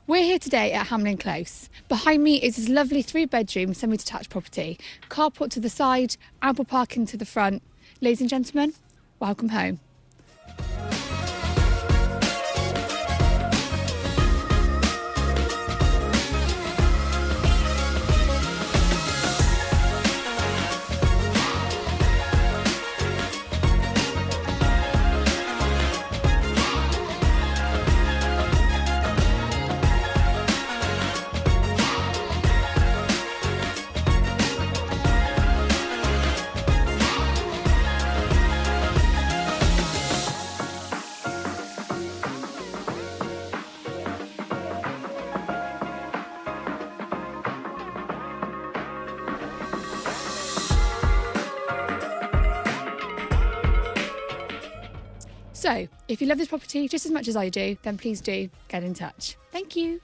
We're here today at Hamlyn Close. Behind me is this lovely 3-bedroom semi-detached property. Carport to the side, ample parking to the front. Ladies and gentlemen, welcome home. So, if you love this property just as much as I do, then please do get in touch. Thank you.